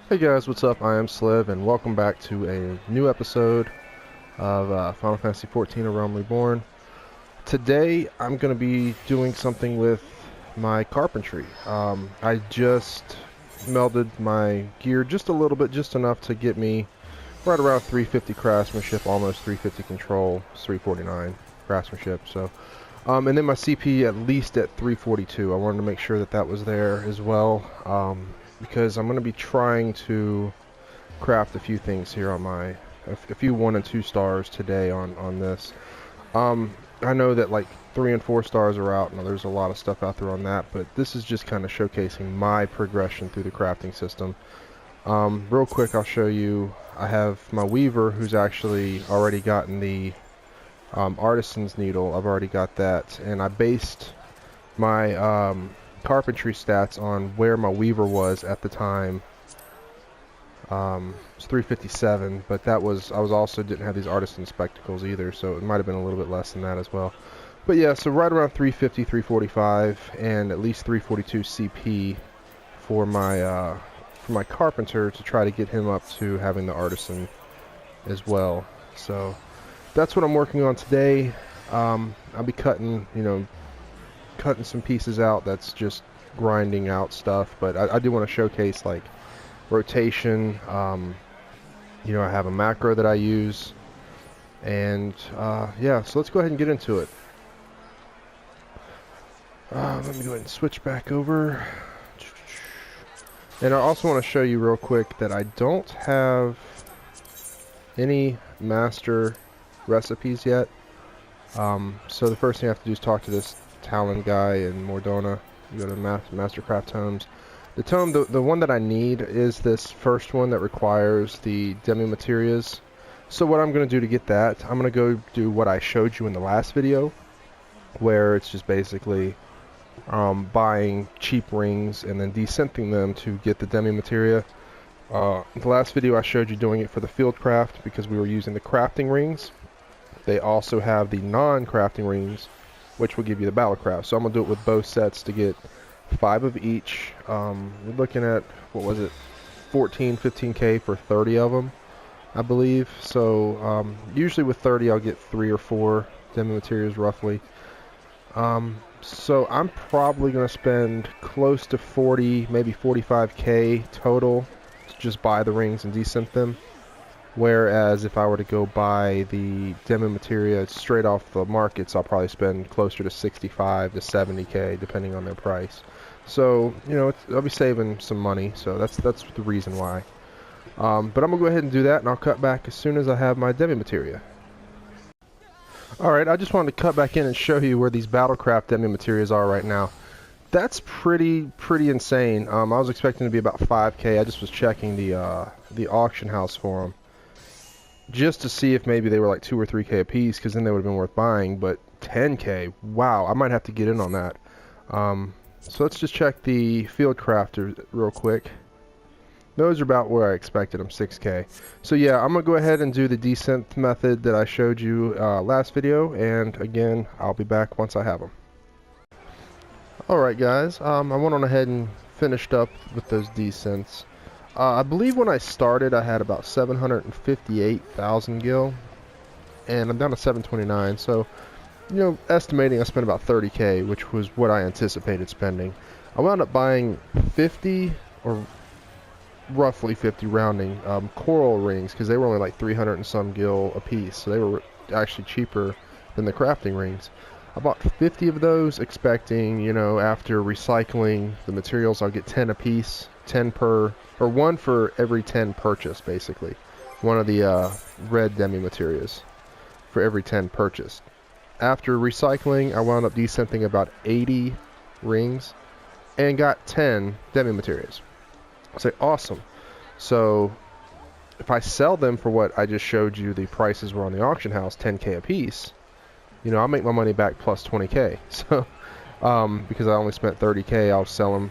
Hey guys, what's up? I am Sliv, and welcome back to a new episode of Final Fantasy XIV: A Realm Reborn. Today, I'm going to be doing something with my carpentry. I just melded my gear just a little bit, just enough to get me right around 350 craftsmanship, almost 350 control, 349 craftsmanship. And then my CP at least at 342. I wanted to make sure that that was there as well. Because I'm going to be trying to craft a few things here on a few 1 and 2 stars today on this. I know that like 3 and 4 stars are out, and there's a lot of stuff out there on that, but this is just kind of showcasing my progression through the crafting system. Real quick, I'll show you. I have my weaver who's actually already gotten the artisan's needle. I've already got that, and I based my carpentry stats on where my weaver was at the time. It's 357, but I also didn't have these artisan spectacles either, so it might have been a little bit less than that as well. But yeah, so right around 350, 345, and at least 342 CP for my carpenter to try to get him up to having the artisan as well. So that's what I'm working on today. I'll be cutting some pieces out. That's just grinding out stuff, but I do want to showcase like rotation. I have a macro that I use, and yeah, so let's go ahead and get into it. Let me go ahead and switch back over, and I also want to show you real quick that I don't have any master recipes yet. So the first thing I have to do is talk to this Talon guy in Mordona. You go to Mastercraft Tomes. The tome, the one that I need is this first one that requires the demi-materials. So what I'm going to do to get that, I'm going to go do what I showed you in the last video, where it's just basically buying cheap rings and then desynthing them to get the demi-materia. The last video I showed you doing it for the field craft because we were using the crafting rings. They also have the non-crafting rings, which will give you the battlecraft. So I'm going to do it with both sets to get 5 of each. We're looking at, what was it, 14, 15k for 30 of them, I believe. So usually with 30 I'll get 3 or 4 demo materials roughly. So I'm probably going to spend close to 40, maybe 45k total to just buy the rings and desynth them. Whereas if I were to go buy the demo materia straight off the markets, I'll probably spend closer to 65 to 70k depending on their price. So I'll be saving some money. So that's the reason why. But I'm gonna go ahead and do that, and I'll cut back as soon as I have my demo materia. All right, I just wanted to cut back in and show you where these battlecraft demo materials are right now. That's pretty insane. I was expecting to be about 5k. I just was checking the auction house for them, just to see if maybe they were like 2 or 3k a piece, because then they would have been worth buying. But 10k, wow, I might have to get in on that. So let's just check the field crafters real quick. Those are about where I expected them, 6k. So yeah, I'm gonna go ahead and do the desynth method that I showed you last video, and again, I'll be back once I have them. Alright guys, I went on ahead and finished up with those desynths. I believe when I started I had about 758,000 gil, and I'm down to 729, so estimating I spent about 30k, which was what I anticipated spending. I wound up buying 50, or roughly 50 rounding, coral rings, because they were only like 300 and some gil a piece, so they were actually cheaper than the crafting rings. I bought 50 of those, expecting, after recycling the materials, I'll get 10 a piece, 10 per, or 1 for every 10 purchased, basically. One of the red demi-materials for every 10 purchased. After recycling, I wound up desynthing about 80 rings and got 10 demi-materials. I say, awesome. So if I sell them for what I just showed you the prices were on the auction house, 10k a piece, I'll make my money back plus 20k. So because I only spent 30k, I'll sell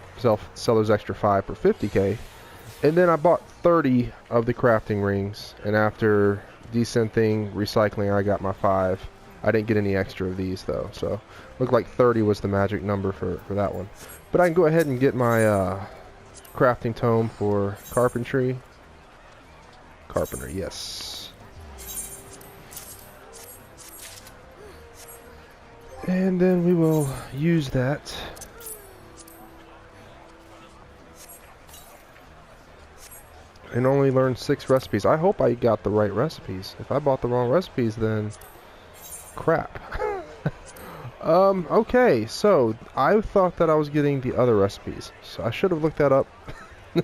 those extra 5 for 50k. And then I bought 30 of the crafting rings, and after desynthing, recycling, I got my 5. I didn't get any extra of these though, so looked like 30 was the magic number for that one. But I can go ahead and get my crafting tome for carpentry. Carpenter, yes. And then we will use that and only learn 6 recipes. I hope I got the right recipes. If I bought the wrong recipes, then crap. Okay, so I thought that I was getting the other recipes, so I should have looked that up.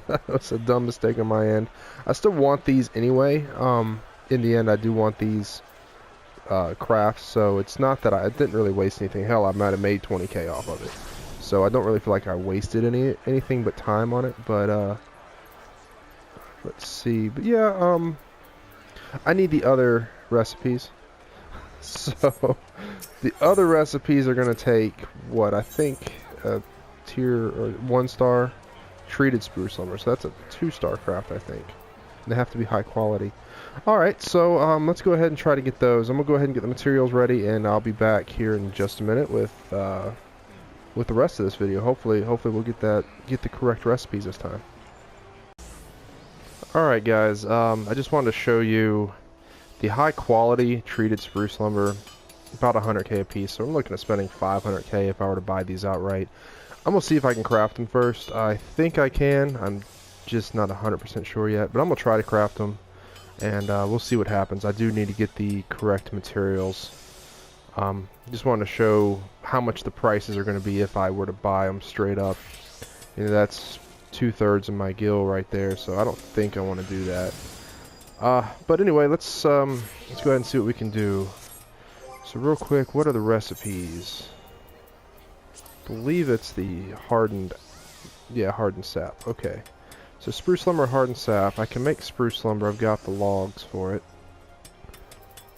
That was a dumb mistake on my end. I still want these anyway. In the end, I do want these crafts, so it's not that I didn't really waste anything. Hell, I might have made 20k off of it. So I don't really feel like I wasted anything but time on it, but let's see. But yeah, I need the other recipes. So the other recipes are going to take what I think a tier or 1-star treated spruce lumber. So that's a 2-star craft, I think. And they have to be high quality. Alright, so let's go ahead and try to get those. I'm going to go ahead and get the materials ready, and I'll be back here in just a minute with the rest of this video. Hopefully we'll get the correct recipes this time. Alright guys, I just wanted to show you the high quality treated spruce lumber, about 100k a piece. So I'm looking at spending 500k if I were to buy these outright. I'm going to see if I can craft them first. I think I can. I'm just not 100% sure yet, but I'm going to try to craft them, and we'll see what happens. I do need to get the correct materials. Just wanted to show how much the prices are going to be if I were to buy them straight up. You know, that's 2/3 of my gil right there, so I don't think I want to do that. But anyway, let's go ahead and see what we can do. So real quick, what are the recipes? I believe it's the hardened sap. Okay. So spruce lumber, hardened sap. I can make spruce lumber. I've got the logs for it.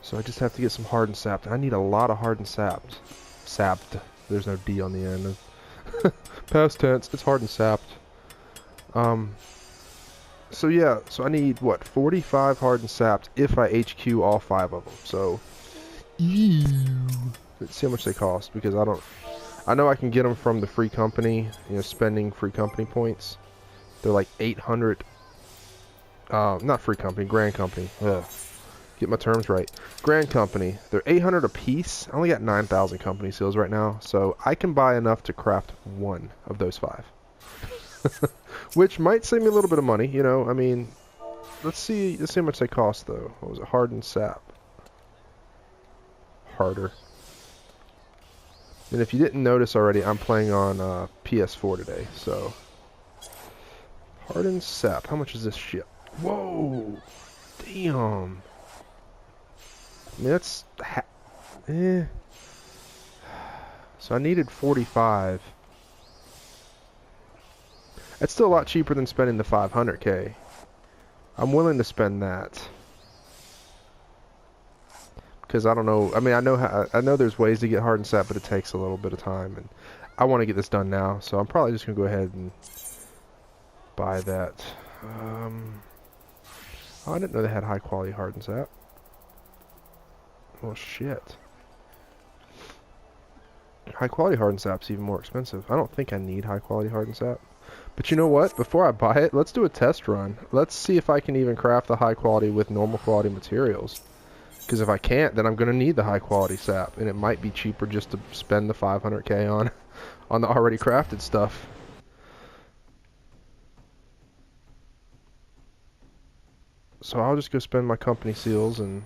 So I just have to get some hardened sap. I need a lot of hardened sapped. Sapped. There's no D on the end. Past tense. It's hardened sapped. So yeah, so I need, what, 45 hardened saps if I HQ all 5 of them. So, let's see how much they cost, because I know I can get them from the free company, you know, spending free company points. They're like 800, not free company, Grand Company. Ugh, get my terms right. Grand Company, they're 800 a piece. I only got 9,000 company seals right now, so I can buy enough to craft 1 of those 5. Which might save me a little bit of money, you know. I mean, let's see how much they cost though. What was it? Hardened sap. Harder. And if you didn't notice already, I'm playing on PS4 today, so hardened sap. How much is this shit? Whoa, damn. I mean, that's So I needed 45. That's still a lot cheaper than spending the 500k. I'm willing to spend that. Because I don't know, I mean, I know there's ways to get hardened sap, but it takes a little bit of time, and I want to get this done now, so I'm probably just going to go ahead and buy that. Oh, I didn't know they had high quality hardened sap. Well, shit. High quality hardened sap's even more expensive. I don't think I need high quality hardened sap. But you know what? Before I buy it, let's do a test run. Let's see if I can even craft the high quality with normal quality materials. Because if I can't, then I'm going to need the high quality sap. And it might be cheaper just to spend the 500k on the already crafted stuff. So I'll just go spend my company seals and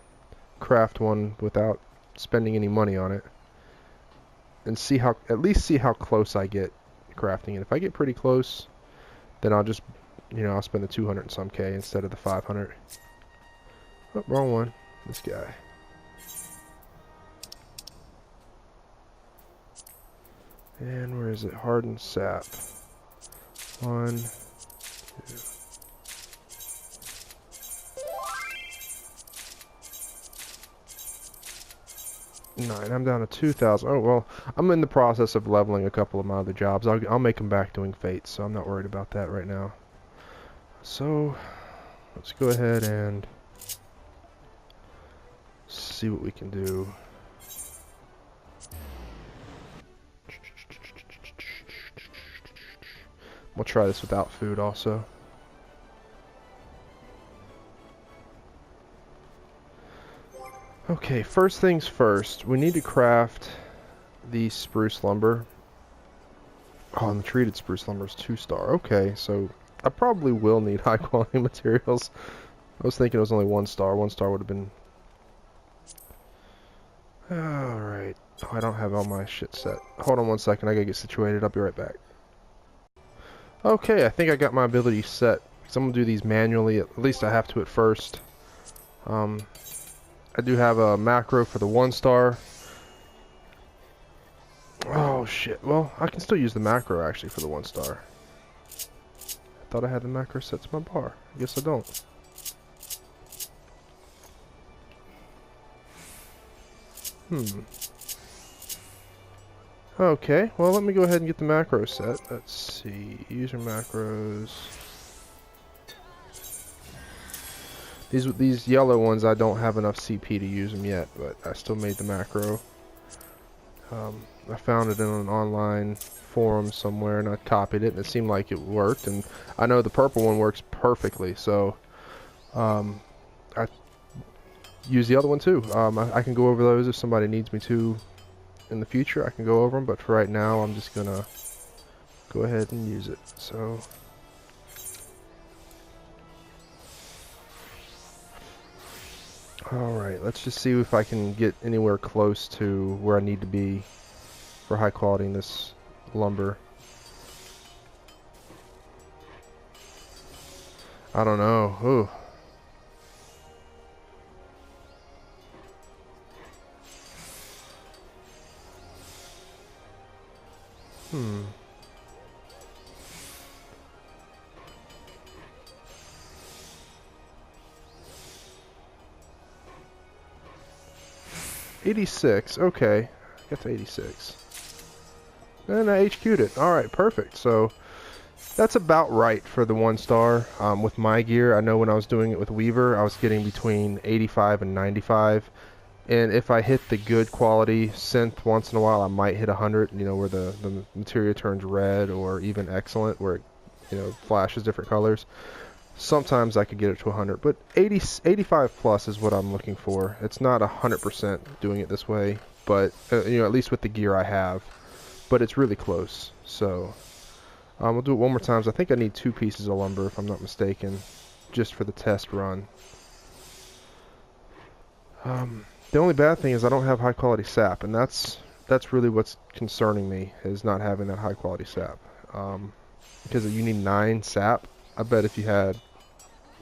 craft one without spending any money on it. And see how, at least see how close I get crafting it. If I get pretty close, then I'll just, you know, I'll spend the 200 and some K instead of the 500. Oh, wrong one. This guy. And where is it? Hardened sap. 1, 2. 9. I'm down to 2,000. Oh, well, I'm in the process of leveling a couple of my other jobs. I'll make them back doing fates, so I'm not worried about that right now. So, let's go ahead and see what we can do. We'll try this without food also. Okay, first things first, we need to craft the spruce lumber. Oh, and the treated spruce lumber is 2-star. Okay, so I probably will need high quality materials. I was thinking it was only 1-star. 1-star would have been... Alright. Oh, I don't have all my shit set. Hold on one second, I gotta get situated. I'll be right back. Okay, I think I got my ability set. Because I'm gonna do these manually. At least I have to at first. I do have a macro for the 1-star. Oh shit. Well, I can still use the macro actually for the 1-star. I thought I had the macro set to my bar. I guess I don't. Okay, well let me go ahead and get the macro set. Let's see. User macros. These yellow ones, I don't have enough CP to use them yet, but I still made the macro. I found it in an online forum somewhere, and I copied it, and it seemed like it worked. And I know the purple one works perfectly, so I use the other one too. I can go over those if somebody needs me to in the future. I can go over them, but for right now, I'm just gonna go ahead and use it. So. Alright, let's just see if I can get anywhere close to where I need to be for high quality in this lumber. I don't know. Ooh. Hmm. $86. Okay. Got to 86. And I HQ'd it. Alright, perfect. So that's about right for the 1-star. With my gear, I know when I was doing it with Weaver, I was getting between 85 and 95. And if I hit the good quality synth once in a while, I might hit 100, you know, where the material turns red, or even excellent, where it, you know, flashes different colors. Sometimes I could get it to 100, but 85 plus is what I'm looking for. It's not 100% doing it this way, but you know, at least with the gear I have. But it's really close. So we'll do it one more time. I think I need 2 pieces of lumber, if I'm not mistaken, just for the test run. The only bad thing is I don't have high quality sap, and that's really what's concerning me, is not having that high quality sap. Because you need 9 sap. I bet if you had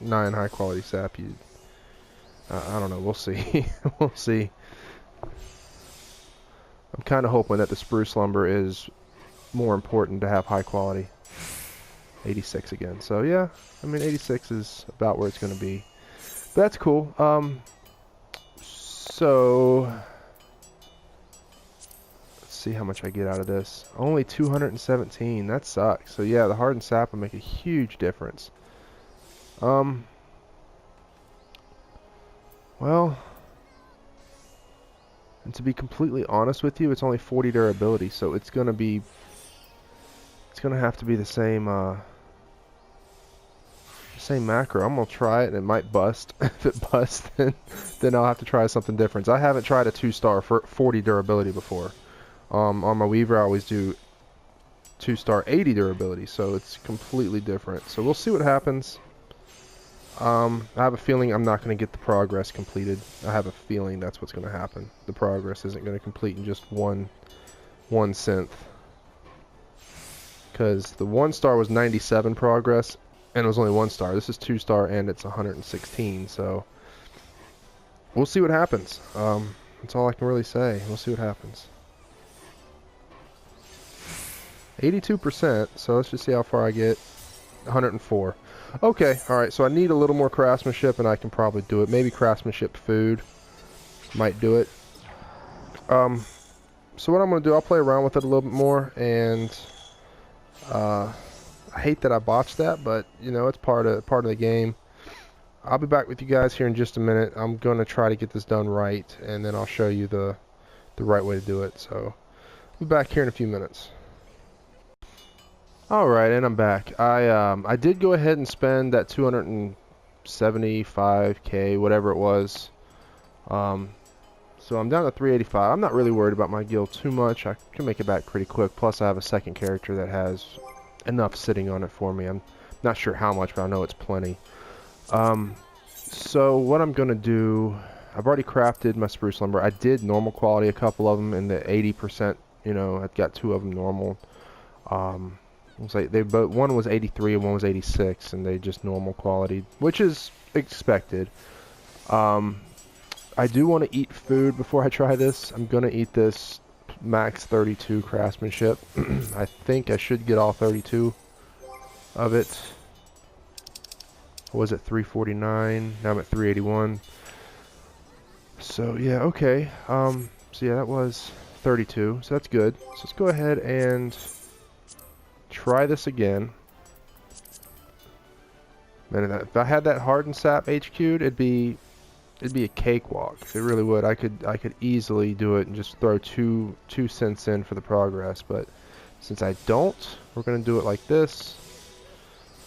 9 high quality sap, you'd... I don't know, we'll see. We'll see. I'm kind of hoping that the spruce lumber is more important to have high quality. 86 again. So yeah, I mean 86 is about where it's going to be. But that's cool. So let's see how much I get out of this. Only 217. That sucks. So yeah, the hardened sap will make a huge difference. Well, and to be completely honest with you, it's only 40 durability, so it's gonna have to be the same macro. I'm gonna try it, and it might bust. If it busts, then I'll have to try something different. I haven't tried a 2-star for 40 durability before. On my Weaver, I always do 2-star 80 durability, so it's completely different. So we'll see what happens. I have a feeling I'm not going to get the progress completed. I have a feeling that's what's going to happen. The progress isn't going to complete in just one synth. Because the 1-star was 97 progress, and it was only 1-star. This is 2-star, and it's 116, so we'll see what happens. That's all I can really say. We'll see what happens. 82%, so let's just see how far I get. 104. Okay, alright, so I need a little more craftsmanship, and I can probably do it. Maybe craftsmanship food might do it. So what I'm going to do, I'll play around with it a little bit more, and I hate that I botched that, but, you know, it's part of the game. I'll be back with you guys here in just a minute. I'm going to try to get this done right, and then I'll show you the right way to do it. So, I'll be back here in a few minutes. Alright, and I'm back. I did go ahead and spend that 275k, whatever it was. So I'm down to 385. I'm not really worried about my guild too much. I can make it back pretty quick. Plus I have a second character that has enough sitting on it for me. I'm not sure how much, but I know it's plenty. So what I'm gonna do, I've already crafted my spruce lumber. I did normal quality a couple of them in the 80%. You know, I've got two of them normal. It was like one was 83 and one was 86, and they just normal quality, which is expected. I do want to eat food before I try this. I'm gonna eat this max 32 craftsmanship. I think I should get all 32 of it. What was it, 349? Now I'm at 381. So yeah, okay. So yeah, that was 32. So that's good. So let's go ahead and try this again. Man, if I had that hardened sap HQ'd, it'd be a cakewalk. It really would. I could easily do it and just throw two synths in for the progress. But since I don't, we're gonna do it like this.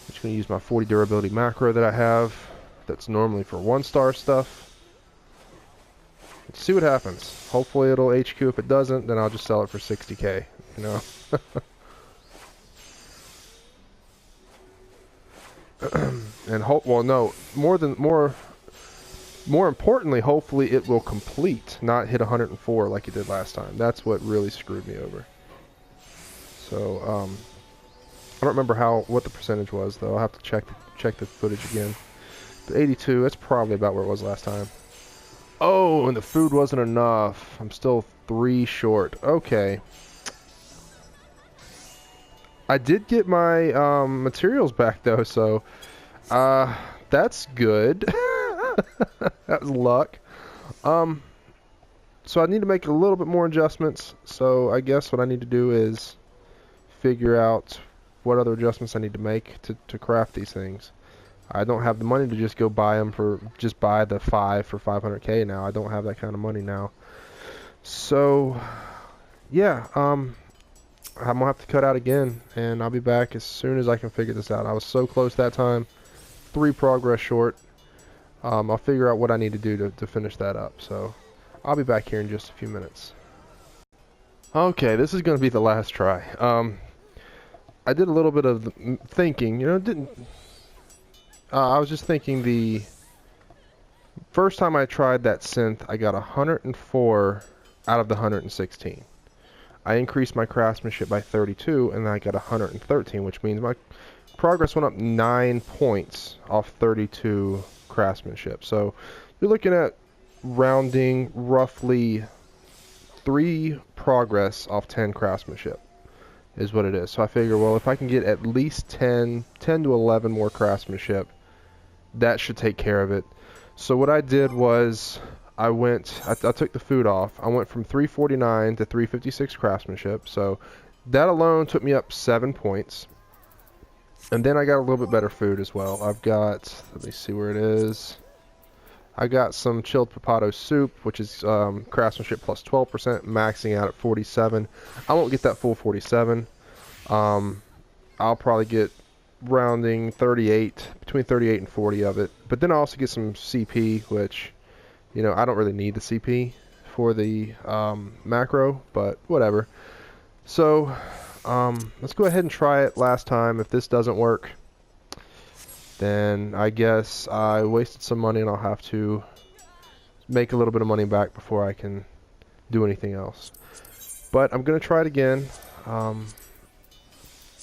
I'm just gonna use my 40 durability macro that I have. That's normally for 1-star stuff. Let's see what happens. Hopefully it'll HQ. If it doesn't, then I'll just sell it for 60k. You know. And more importantly, hopefully it will complete, not hit 104 like it did last time. That's what really screwed me over. So I don't remember what the percentage was though. I'll have to check the footage again. But 82, that's probably about where it was last time. Oh, and the food wasn't enough. I'm still 3 short. Okay. I did get my materials back though, so that's good. That was luck. So I need to make a little bit more adjustments. So I guess what I need to do is figure out what other adjustments I need to make to craft these things. I don't have the money to just go buy them buy the 5 for 500k now. I don't have that kind of money now. So yeah, I'm gonna have to cut out again, and I'll be back as soon as I can figure this out. I was so close that time. 3 progress short. I'll figure out what I need to do to finish that up. So I'll be back here in just a few minutes. Okay, this is going to be the last try. I did a little bit of thinking. You know, I was just thinking the first time I tried that synth, I got 104 out of the 116. I increased my craftsmanship by 32, and then I got 113, which means my progress went up 9 points off 32 craftsmanship. So you're looking at rounding roughly 3 progress off 10 craftsmanship is what it is. So I figure, well, if I can get at least 10 to 11 more craftsmanship, that should take care of it. So what I did was I took the food off. I went from 349 to 356 craftsmanship. So that alone took me up 7 points. And then I got a little bit better food as well. I've got, let me see where it is. I got some chilled potato soup, which is craftsmanship plus 12%, maxing out at 47. I won't get that full 47. I'll probably get rounding 38, between 38 and 40 of it. But then I also get some CP, which, you know, I don't really need the CP for the macro, but whatever. So let's go ahead and try it last time. If this doesn't work, then I guess I wasted some money and I'll have to make a little bit of money back before I can do anything else. But I'm going to try it again.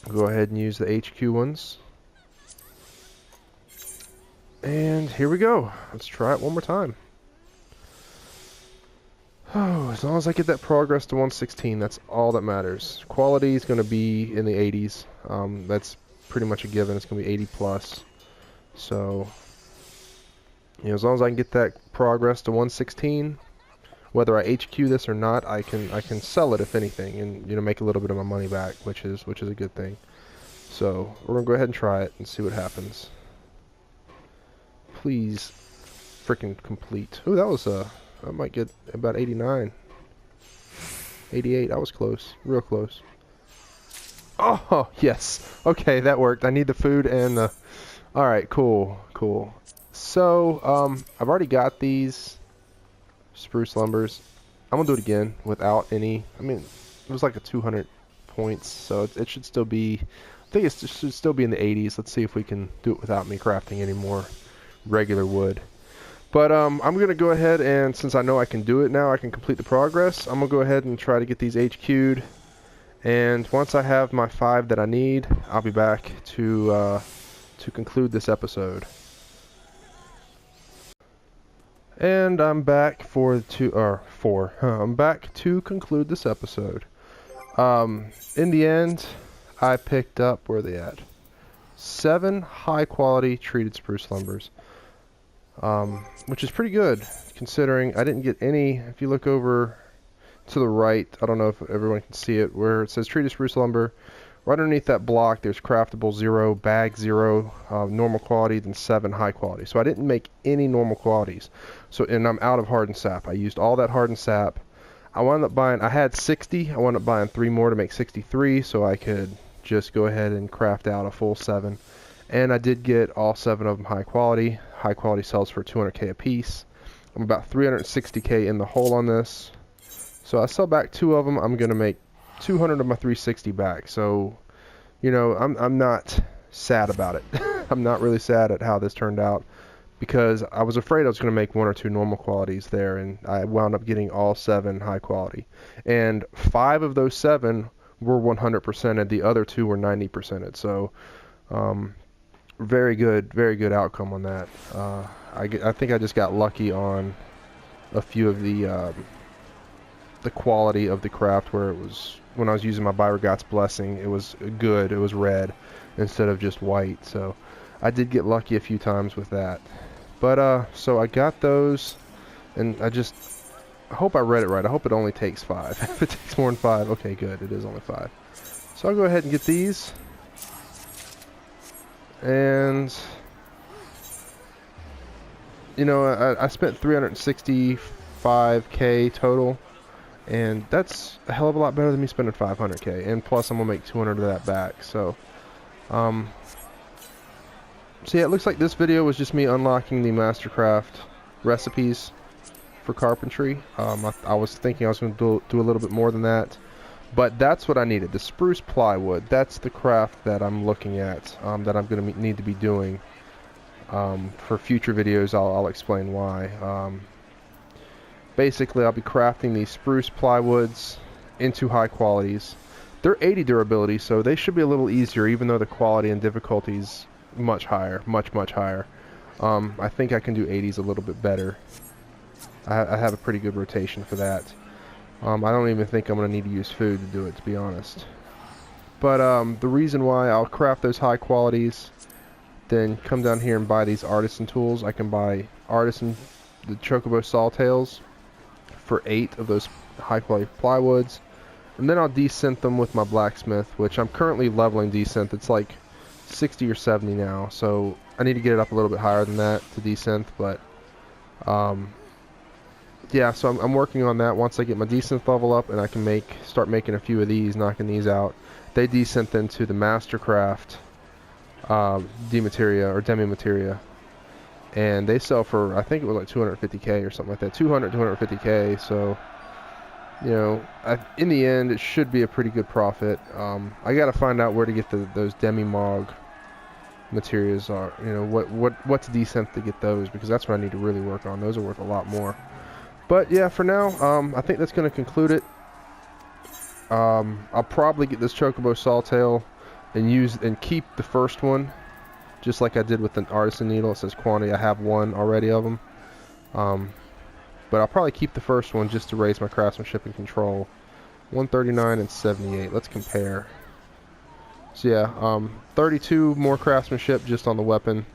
Go ahead and use the HQ ones. And here we go. Let's try it one more time. Oh, as long as I get that progress to 116, that's all that matters. Quality is going to be in the 80s. That's pretty much a given. It's going to be 80 plus. So, you know, as long as I can get that progress to 116, whether I HQ this or not, I can sell it if anything, and, you know, make a little bit of my money back, which is a good thing. So we're gonna go ahead and try it and see what happens. Please, freaking complete. Oh, that was I might get about 89, 88. I was close, real close. Oh, yes. Okay, that worked. I need the food and the... Alright, cool, cool. So, I've already got these spruce lumbers. I'm gonna do it again without any... I mean, it was like a 200 points, so it should still be... I think it should still be in the 80s. Let's see if we can do it without me crafting any more regular wood. But I'm going to go ahead and, since I know I can do it now, I can complete the progress, I'm going to go ahead and try to get these HQ'd. And once I have my 5 that I need, I'll be back to conclude this episode. And I'm back I'm back to conclude this episode. In the end, I picked up, where are they at? 7 high quality treated spruce lumbers. Which is pretty good, considering I didn't get any. If you look over to the right, I don't know if everyone can see it, where it says treated spruce lumber, right underneath that block there's craftable 0, bag 0, normal quality, then 7 high quality. So I didn't make any normal qualities. So, and I'm out of hardened sap. I used all that hardened sap. I wound up buying, I had 60, I wound up buying 3 more to make 63, so I could just go ahead and craft out a full 7. And I did get all 7 of them high quality. High quality sells for 200k a piece. I'm about 360k in the hole on this. So I sell back 2 of them. I'm going to make 200 of my 360 back. So, you know, I'm not sad about it. I'm not really sad at how this turned out, because I was afraid I was going to make 1 or 2 normal qualities there, and I wound up getting all 7 high quality. And 5 of those 7 were 100%ed. The other 2 were 90%ed. So, very good outcome on that. I think I just got lucky on a few of the quality of the craft, where it was, when I was using my Byregot's Blessing, it was good, it was red instead of just white. So I did get lucky a few times with that. But so I got those, and I hope I read it right. I hope it only takes 5. If it takes more than 5, okay, good, it is only 5. So I'll go ahead and get these. And, you know, I spent 365k total, and that's a hell of a lot better than me spending 500k, and plus I'm gonna make 200 of that back. So yeah, it looks like this video was just me unlocking the Mastercraft recipes for carpentry. I was thinking I was going to do a little bit more than that, but that's what I needed. The spruce plywood, that's the craft that I'm looking at, that I'm going to need to be doing. For future videos, I'll explain why. Basically, I'll be crafting these spruce plywoods into high qualities. They're 80 durability, so they should be a little easier, even though the quality and difficulty is much higher, much higher. I think I can do 80s a little bit better. I have a pretty good rotation for that. I don't even think I'm going to need to use food to do it, to be honest. But the reason why I'll craft those high qualities, then come down here and buy these artisan tools. I can buy the chocobo sawtails for 8 of those high quality plywoods, and then I'll desynth them with my blacksmith, which I'm currently leveling desynth. It's like 60 or 70 now, so I need to get it up a little bit higher than that to desynth. But yeah, so I'm working on that. Once I get my desynth level up and I can start making a few of these, knocking these out, they desynth into the Mastercraft demateria or demi-materia, and they sell for, I think it was like 250k or something like that, 250k. So, you know, in the end, it should be a pretty good profit. I got to find out where to get those demi-mog materials are. You know, what's desynth to get those, because that's what I need to really work on. Those are worth a lot more. But yeah, for now, I think that's going to conclude it. I'll probably get this chocobo sawtail and keep the first one, just like I did with the artisan needle. It says quantity. I have 1 already of them. But I'll probably keep the first one just to raise my craftsmanship and control. 139 and 78. Let's compare. So yeah, 32 more craftsmanship just on the weapon,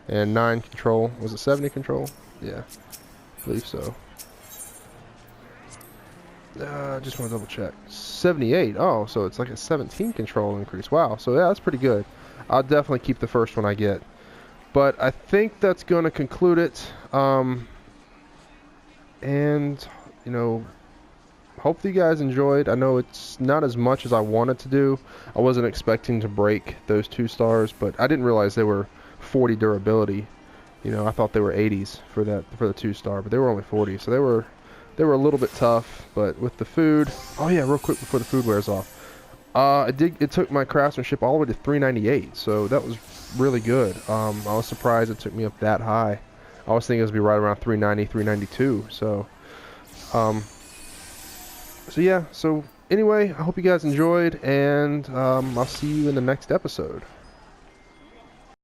and 9 control. Was it 70 control? Yeah, I believe so. Just want to double check. 78. Oh, so it's like a 17 control increase. Wow. So yeah, that's pretty good. I'll definitely keep the first one I get. But I think that's going to conclude it. And, you know, hopefully you guys enjoyed. I know it's not as much as I wanted to do. I wasn't expecting to break those 2 stars, but I didn't realize they were 40 durability. You know, I thought they were 80s for the 2 star, but they were only 40, so they were a little bit tough. But with the food, oh yeah, real quick before the food wears off, it took my craftsmanship all the way to 398, so that was really good. I was surprised it took me up that high. I was thinking it was be right around 390, 392. So yeah. So anyway, I hope you guys enjoyed, and I'll see you in the next episode.